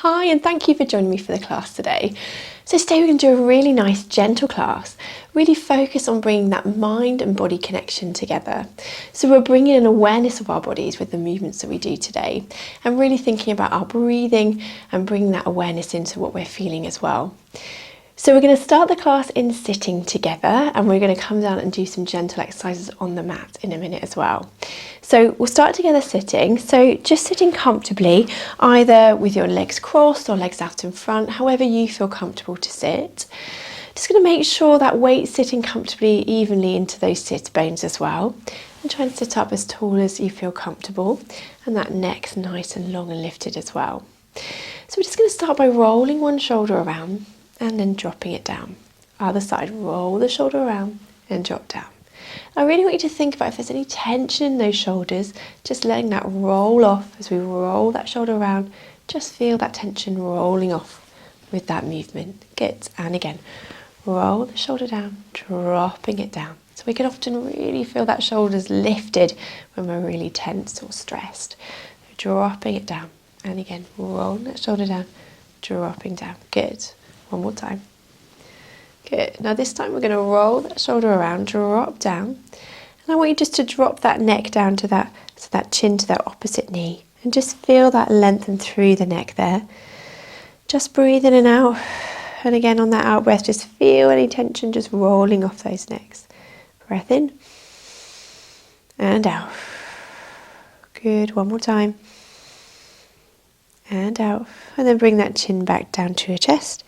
Hi, and thank you for joining me for the class today. So today we're going to do a really nice gentle class, really focus on bringing that mind and body connection together. So we're bringing an awareness of our bodies with the movements that we do today and really thinking about our breathing and bringing that awareness into what we're feeling as well. So we're going to start the class in sitting together and we're going to come down and do some gentle exercises on the mat in a minute as well. So we'll start together sitting, so just sitting comfortably, either with your legs crossed or legs out in front, however you feel comfortable to sit. Just going to make sure that weight's sitting comfortably evenly into those sit bones as well. And try and sit up as tall as you feel comfortable and that neck's nice and long and lifted as well. So we're just going to start by rolling one shoulder around and then dropping it down. Other side, roll the shoulder around and drop down. I really want you to think about if there's any tension in those shoulders, just letting that roll off as we roll that shoulder around. Just feel that tension rolling off with that movement. Good. And again, roll the shoulder down, dropping it down. So we can often really feel that shoulders lifted when we're really tense or stressed. So dropping it down. And again, rolling that shoulder down, dropping down. Good. One more time. Good. Now this time we're going to roll that shoulder around, drop down. And I want you just to drop that neck down to that, so that chin to that opposite knee. And just feel that lengthen through the neck there. Just breathe in and out. And again on that out breath, just feel any tension just rolling off those necks. Breath in. And out. Good. One more time. And out. And then bring that chin back down to your chest.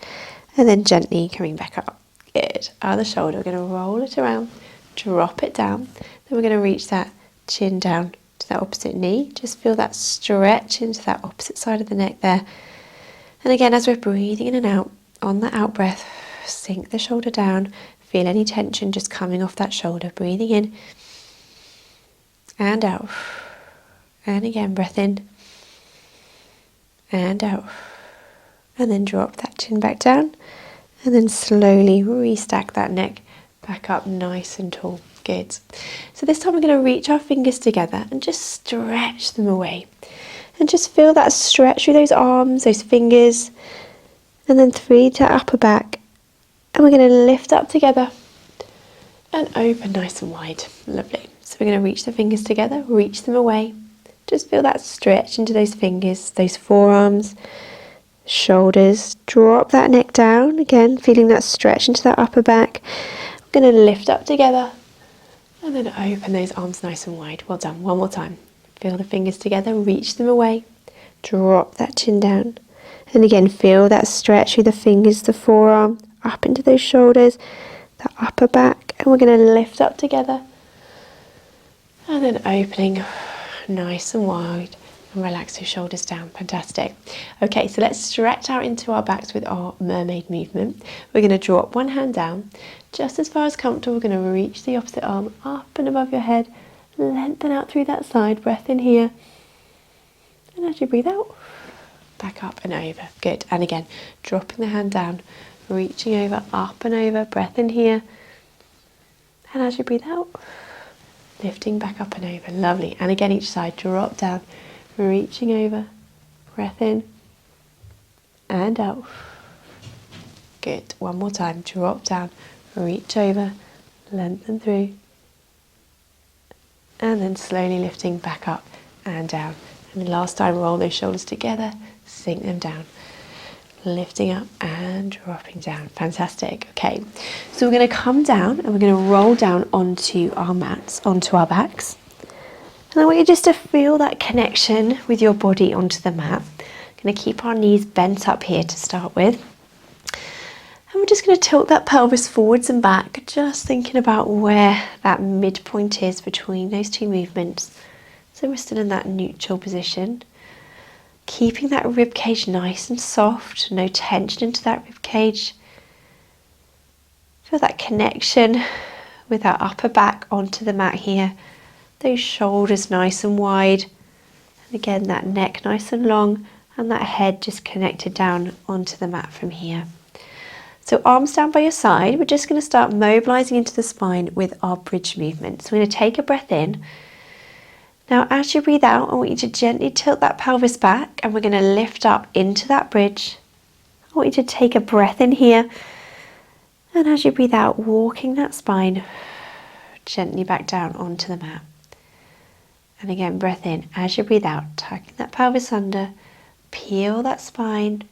And then gently coming back up. Good. Other shoulder. We're going to roll it around, drop it down. Then we're going to reach that chin down to that opposite knee. Just feel that stretch into that opposite side of the neck there. And again, as we're breathing in and out, on the out breath, sink the shoulder down. Feel any tension just coming off that shoulder. Breathing in and out. And again, breath in and out. And then drop that chin back down. And then slowly restack that neck back up nice and tall. Good. So this time we're going to reach our fingers together and just stretch them away. And just feel that stretch through those arms, those fingers. And then through to upper back. And we're going to lift up together and open nice and wide. Lovely. So we're going to reach the fingers together, reach them away. Just feel that stretch into those fingers, those forearms, shoulders. Drop that neck down. Again, feeling that stretch into that upper back. We're going to lift up together and then open those arms nice and wide. Well done. One more time. Feel the fingers together, reach them away. Drop that chin down. And again, feel that stretch through the fingers, the forearm, up into those shoulders, the upper back. And we're going to lift up together and then opening nice and wide and relax your shoulders down. Fantastic. Okay, so let's stretch out into our backs with our mermaid movement. We're going to drop one hand down just as far as comfortable. We're going to reach the opposite arm up and above your head, lengthen out through that side. Breath in here, and as you breathe out, back up and over. Good. And again, dropping the hand down, reaching over, up and over. Breath in here, and as you breathe out, lifting back up and over. Lovely. And again, each side, drop down, reaching over, breath in and out. Good. One more time. Drop down, reach over, lengthen through, and then slowly lifting back up and down. And then last time, roll those shoulders together, sink them down, lifting up and dropping down. Fantastic. Okay, so we're going to come down and we're going to roll down onto our mats, onto our backs. And I want you just to feel that connection with your body onto the mat. I'm going to keep our knees bent up here to start with. And we're just going to tilt that pelvis forwards and back, just thinking about where that midpoint is between those two movements. So we're still in that neutral position. Keeping that rib cage nice and soft, no tension into that rib cage. Feel that connection with our upper back onto the mat here. Those shoulders nice and wide. And again, that neck nice and long and that head just connected down onto the mat from here. So arms down by your side. We're just going to start mobilising into the spine with our bridge movement. So we're going to take a breath in. Now as you breathe out, I want you to gently tilt that pelvis back, and we're going to lift up into that bridge. I want you to take a breath in here, and as you breathe out, walking that spine gently back down onto the mat. And again, breath in. As you breathe out, tucking that pelvis under, peel that spine,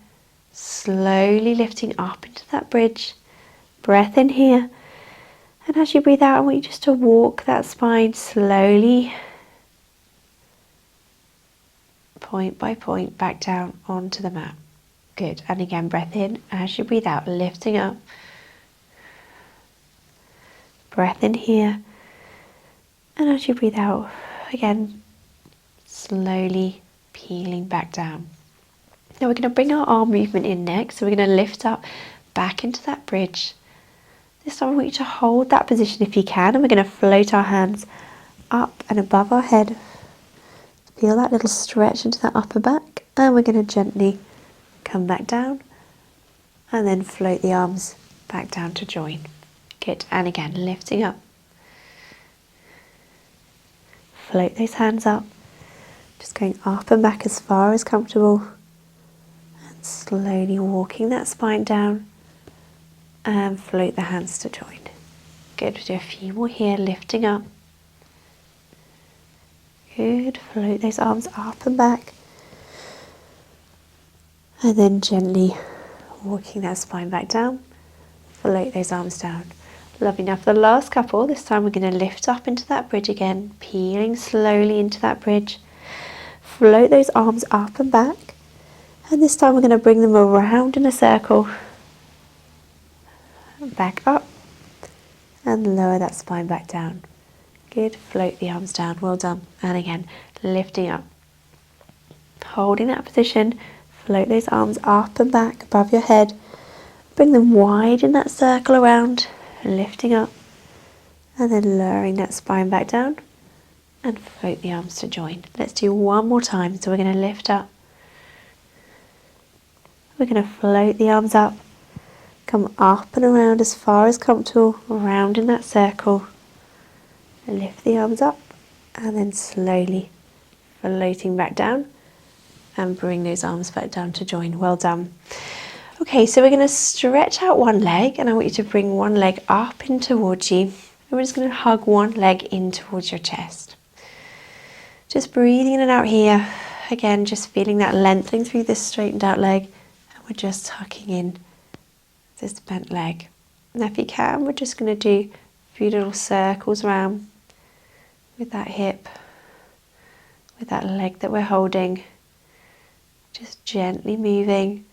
slowly lifting up into that bridge. Breath in here. And as you breathe out, I want you just to walk that spine slowly, point by point, back down onto the mat. Good. And again, breath in. As you breathe out, lifting up. Breath in here. And as you breathe out, again, slowly peeling back down. Now we're going to bring our arm movement in next. So we're going to lift up back into that bridge. This time I want you to hold that position if you can, and we're going to float our hands up and above our head. Feel that little stretch into that upper back, and we're going to gently come back down and then float the arms back down to join. Good. And again, lifting up. Float those hands up, just going up and back as far as comfortable, and slowly walking that spine down and float the hands to join. Good. We'll do a few more here, lifting up. Good. Float those arms up and back, and then gently walking that spine back down, float those arms down. Lovely. Now for the last couple, this time we're going to lift up into that bridge again, peeling slowly into that bridge. Float those arms up and back, and this time we're going to bring them around in a circle. Back up, and lower that spine back down. Good. Float the arms down. Well done. And again, lifting up. Holding that position, float those arms up and back above your head. Bring them wide in that circle around. Lifting up, and then lowering that spine back down and float the arms to join. Let's do one more time. So we're going to lift up, we're going to float the arms up, come up and around as far as comfortable, around in that circle, lift the arms up, and then slowly floating back down and bring those arms back down to join. Well done. Okay, so we're going to stretch out one leg, and I want you to bring one leg up in towards you. And we're just going to hug one leg in towards your chest. Just breathing in and out here. Again, just feeling that lengthening through this straightened out leg. And we're just tucking in this bent leg. Now if you can, we're just going to do a few little circles around with that hip, with that leg that we're holding. Just gently moving.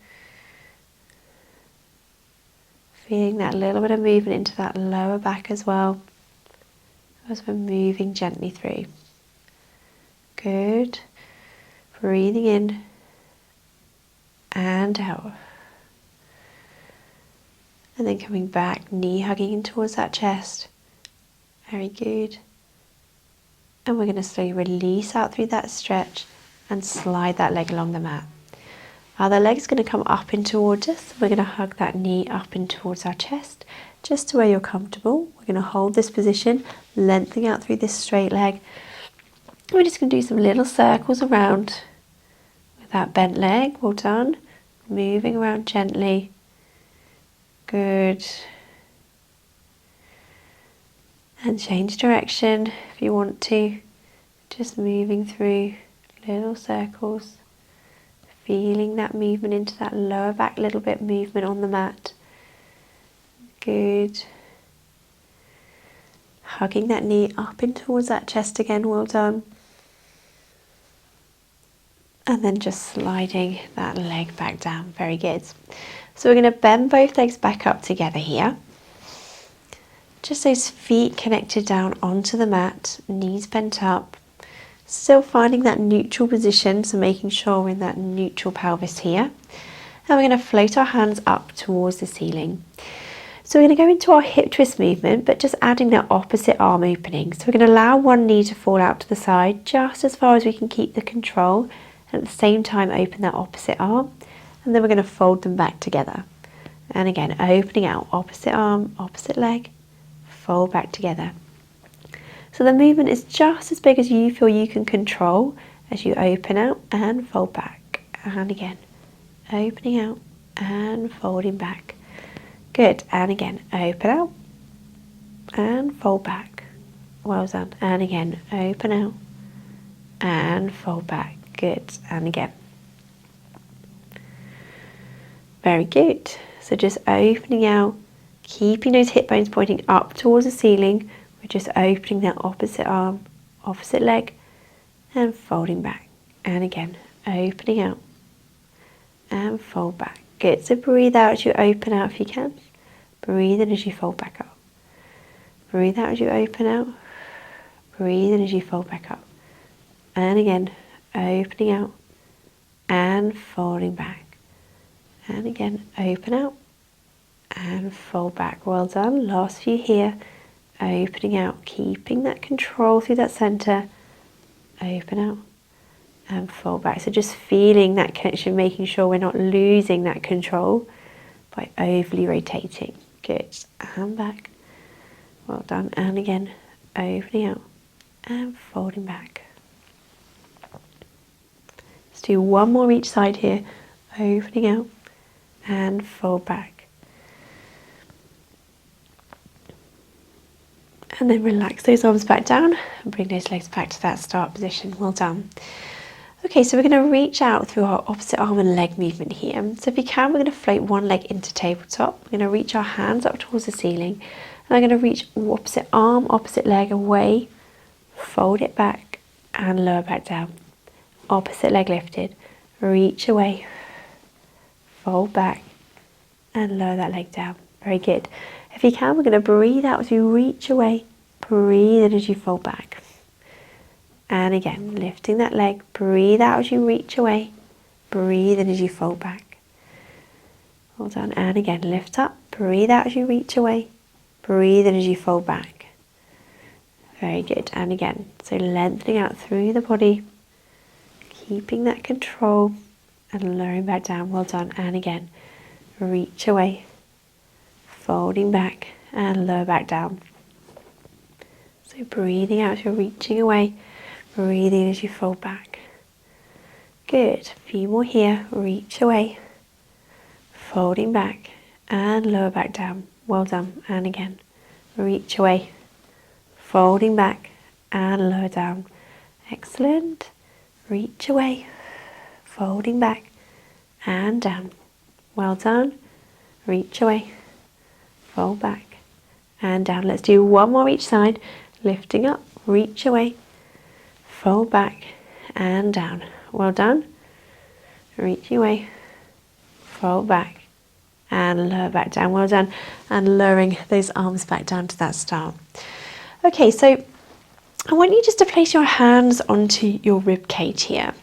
Feeling that little bit of movement into that lower back as well, as we're moving gently through. Good. Breathing in and out. And then coming back, knee hugging in towards that chest. Very good. And we're going to slowly release out through that stretch and slide that leg along the mat. Other leg's going to come up in towards us. We're going to hug that knee up in towards our chest, just to where you're comfortable. We're going to hold this position, lengthening out through this straight leg. We're just going to do some little circles around with that bent leg. Well done. Moving around gently. Good. And change direction if you want to. Just moving through little circles. Feeling that movement into that lower back, little bit movement on the mat. Good. Hugging that knee up in towards that chest again, well done. And then just sliding that leg back down, very good. So we're going to bend both legs back up together here. Just those feet connected down onto the mat, knees bent up. Still finding that neutral position, so making sure we're in that neutral pelvis here. And we're going to float our hands up towards the ceiling. So we're going to go into our hip twist movement, but just adding that opposite arm opening. So we're going to allow one knee to fall out to the side, just as far as we can keep the control, and at the same time open that opposite arm. And then we're going to fold them back together. And again, opening out, opposite arm, opposite leg, fold back together. So the movement is just as big as you feel you can control as you open out and fold back. And again, opening out and folding back. Good. And again, open out and fold back. Well done. And again, open out and fold back. Good. And again. Very good. So just opening out, keeping those hip bones pointing up towards the ceiling. We're just opening that opposite arm, opposite leg, and folding back. And again, opening out and fold back. Good. So breathe out as you open out if you can. Breathe in as you fold back up. Breathe out as you open out. Breathe in as you fold back up. And again, opening out and folding back. And again, open out and fold back. Well done. Last few here. Opening out, keeping that control through that center. Open out and fold back. So just feeling that connection, making sure we're not losing that control by overly rotating. Good. And back. Well done. And again, opening out and folding back. Let's do one more each side here. Opening out and fold back. And then relax those arms back down and bring those legs back to that start position. Well done. Okay, so we're going to reach out through our opposite arm and leg movement here. So if you can, we're going to float one leg into tabletop. We're going to reach our hands up towards the ceiling. And I'm going to reach opposite arm, opposite leg away, fold it back and lower back down. Opposite leg lifted, reach away, fold back and lower that leg down. Very good. If you can, we're going to breathe out as you reach away, breathe in as you fold back. And again, lifting that leg, breathe out as you reach away, breathe in as you fold back. Well done. And again, lift up, breathe out as you reach away, breathe in as you fold back. Very good. And again, so lengthening out through the body, keeping that control and lowering back down. Well done. And again, reach away, folding back and lower back down. So breathing out as you're reaching away, breathing as you fold back. Good. A few more here. Reach away, folding back and lower back down. Well done. And again, reach away, folding back and lower down. Excellent. Reach away, folding back and down. Well done. Reach away, fold back and down. Let's do one more each side. Lifting up, reach away, fold back and down. Well done. Reach away, fold back and lower back down. Well done. And lowering those arms back down to that start. Okay, so I want you just to place your hands onto your rib cage here.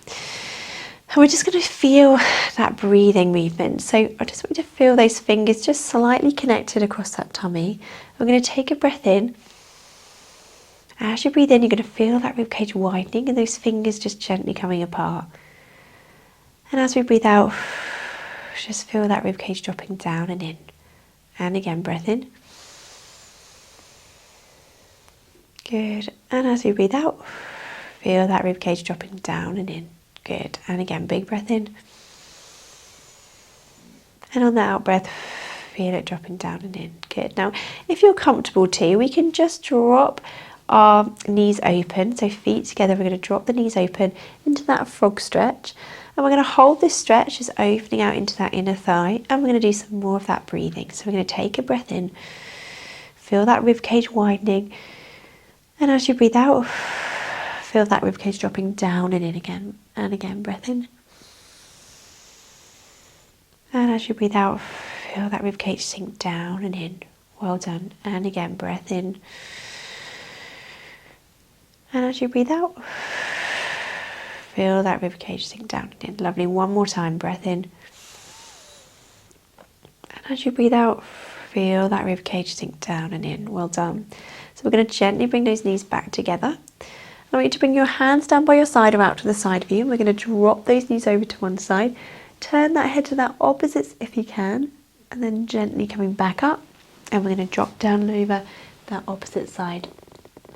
And we're just going to feel that breathing movement. So I just want you to feel those fingers just slightly connected across that tummy. We're going to take a breath in. As you breathe in, you're going to feel that rib cage widening and those fingers just gently coming apart. And as we breathe out, just feel that rib cage dropping down and in. And again, breath in. Good. And as we breathe out, feel that rib cage dropping down and in. Good. And again, big breath in. And on the out breath, feel it dropping down and in. Good. Now, if you're comfortable too, we can just drop our knees open. So feet together, we're going to drop the knees open into that frog stretch. And we're going to hold this stretch, just opening out into that inner thigh. And we're going to do some more of that breathing. So we're going to take a breath in. Feel that rib cage widening. And as you breathe out, feel that rib cage dropping down and in again. And again, breath in. And as you breathe out, feel that rib cage sink down and in. Well done. And again, breath in. And as you breathe out, feel that rib cage sink down and in. Lovely. One more time, breath in. And as you breathe out, feel that rib cage sink down and in. Well done. So we're going to gently bring those knees back together. I want you to bring your hands down by your side or out to the side of you. And we're going to drop those knees over to one side. Turn that head to that opposite if you can. And then gently coming back up. And we're going to drop down over that opposite side.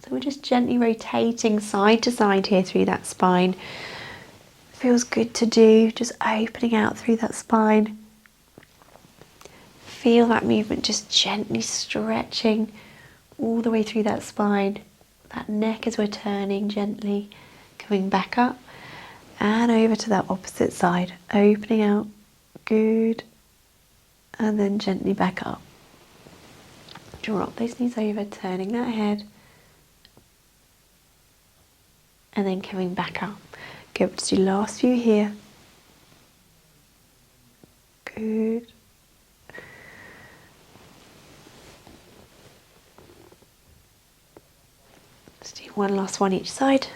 So So we're just gently rotating side to side here through that spine. Feels good to do, just opening out through that spine. Feel that movement just gently stretching all the way through that spine. That neck as we're turning gently, coming back up and over to that opposite side, opening out, good, and then gently back up. Drop those knees over, turning that head, and then coming back up. Good, let's do last few here. Good. Let's do one last one each side.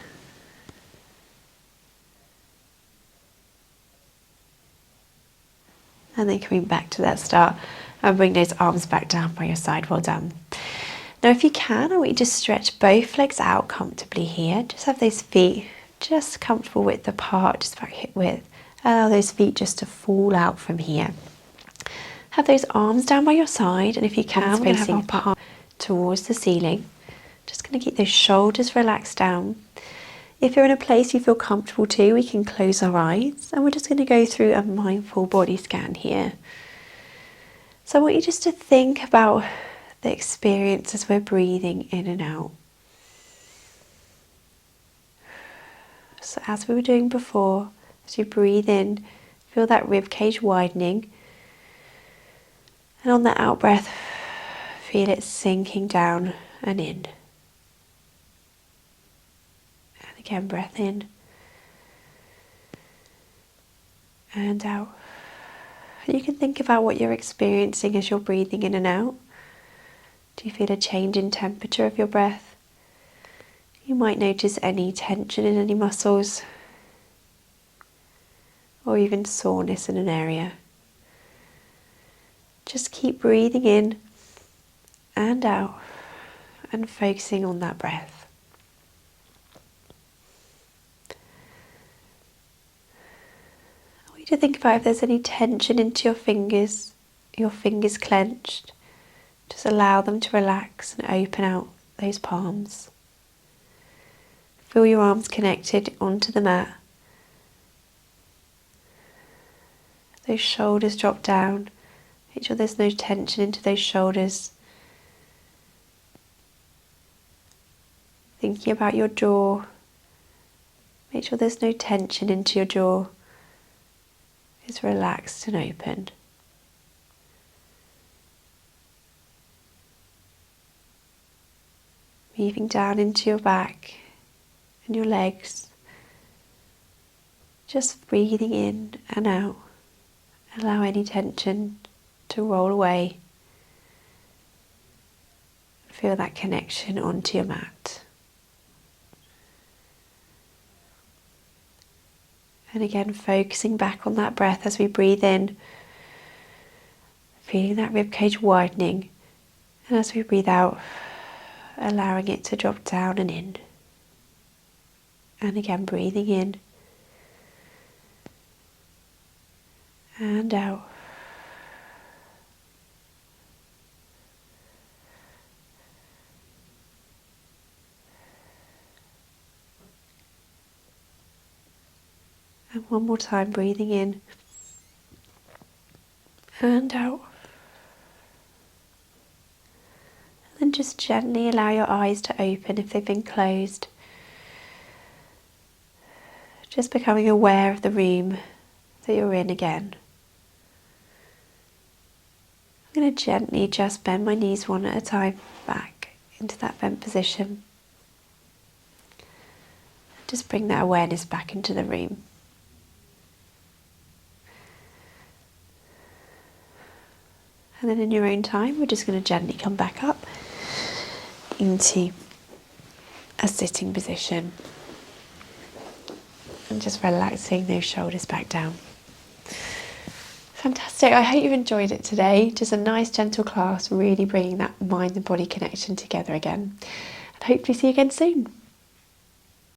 And then coming back to that start and bring those arms back down by your side. Well done. Now if you can, I want you to stretch both legs out comfortably here. Just have those feet just comfortable width apart, just about hip width. Allow those feet just to fall out from here. Have those arms down by your side, and if you can, we're going to have our palm towards the ceiling. Just going to keep those shoulders relaxed down. If you're in a place you feel comfortable too, we can close our eyes, and we're just going to go through a mindful body scan here. So I want you just to think about the experience as we're breathing in and out. So as we were doing before, as you breathe in, feel that rib cage widening. And on the out breath, feel it sinking down and in. And again, breath in and out. And you can think about what you're experiencing as you're breathing in and out. Do you feel a change in temperature of your breath? You might notice any tension in any muscles, or even soreness in an area. Just keep breathing in and out and focusing on that breath. I want you to think about if there's any tension into your fingers clenched. Just allow them to relax and open out those palms. Feel your arms connected onto the mat. Those shoulders drop down. Make sure there's no tension into those shoulders. Thinking about your jaw. Make sure there's no tension into your jaw. It's relaxed and open. Moving down into your back and your legs. Just breathing in and out. Allow any tension to roll away. Feel that connection onto your mat. And again, focusing back on that breath as we breathe in. Feeling that ribcage widening. And as we breathe out, allowing it to drop down and in. And again, breathing in and out. And one more time, breathing in and out. And then just gently allow your eyes to open if they've been closed. Just becoming aware of the room that you're in again. I'm going to gently just bend my knees one at a time back into that bent position. Just bring that awareness back into the room. And then in your own time, we're just going to gently come back up into a sitting position. And just relaxing those shoulders back down. Fantastic. I hope you've enjoyed it today. Just a nice gentle class, really bringing that mind and body connection together again. And hopefully see you again soon.